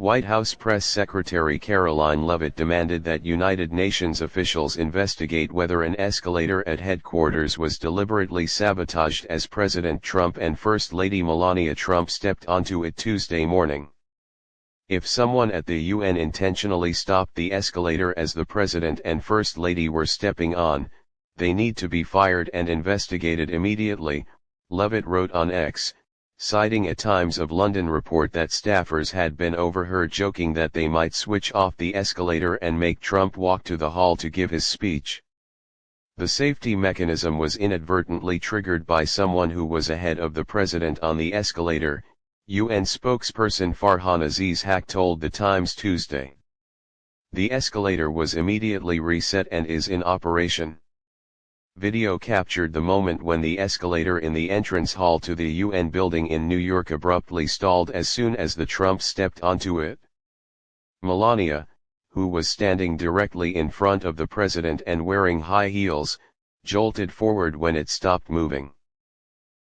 White House Press Secretary Caroline Leavitt demanded that United Nations officials investigate whether an escalator at headquarters was deliberately sabotaged as President Trump and First Lady Melania Trump stepped onto it Tuesday morning. If someone at the UN intentionally stopped the escalator as the President and First Lady were stepping on, they need to be fired and investigated immediately, Leavitt wrote on X, citing a Times of London report that staffers had been overheard joking that they might switch off the escalator and make Trump walk to the hall to give his speech. The safety mechanism was inadvertently triggered by someone who was ahead of the president on the escalator, UN spokesperson Farhan Aziz Haq told The Times Tuesday. The escalator was immediately reset and is in operation. Video captured the moment when the escalator in the entrance hall to the UN building in New York abruptly stalled as soon as the Trump stepped onto it. Melania, who was standing directly in front of the president and wearing high heels, jolted forward when it stopped moving.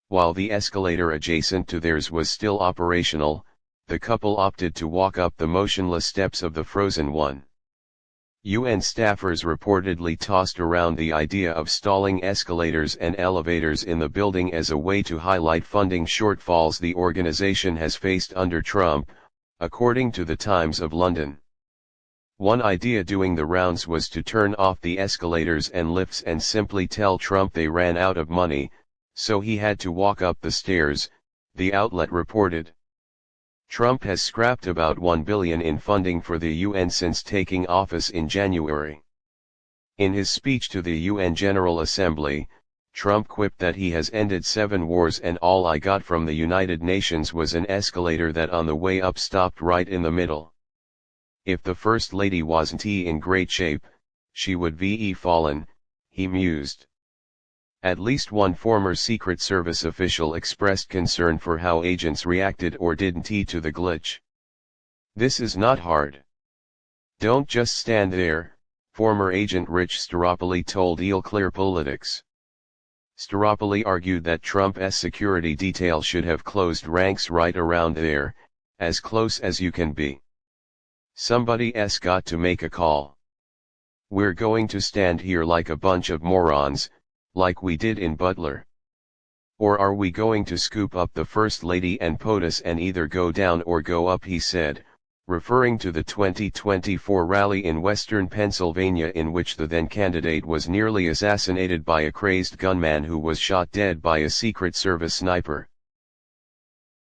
While the escalator adjacent to theirs was still operational, the couple opted to walk up the motionless steps of the frozen one. UN staffers reportedly tossed around the idea of stalling escalators and elevators in the building as a way to highlight funding shortfalls the organization has faced under Trump, according to the Times of London. One idea doing the rounds was to turn off the escalators and lifts and simply tell Trump they ran out of money, so he had to walk up the stairs, the outlet reported. Trump has scrapped about $1 billion in funding for the UN since taking office in January. In his speech to the UN General Assembly, Trump quipped that he has ended 7 wars and all I got from the United Nations was an escalator that on the way up stopped right in the middle. If the First Lady wasn't in great shape, she would be fallen, he mused. At least one former Secret Service official expressed concern for how agents reacted or didn't to the glitch. This is not hard. Don't just stand there, former agent Rich Staropoli told Il Clear Politics. Staropoli argued that Trump's security detail should have closed ranks right around there, as close as you can be. Somebody's got to make a call. We're going to stand here like a bunch of morons, like we did in Butler. Or are we going to scoop up the First Lady and POTUS and either go down or go up, he said, referring to the 2024 rally in western Pennsylvania in which the then candidate was nearly assassinated by a crazed gunman who was shot dead by a Secret Service sniper.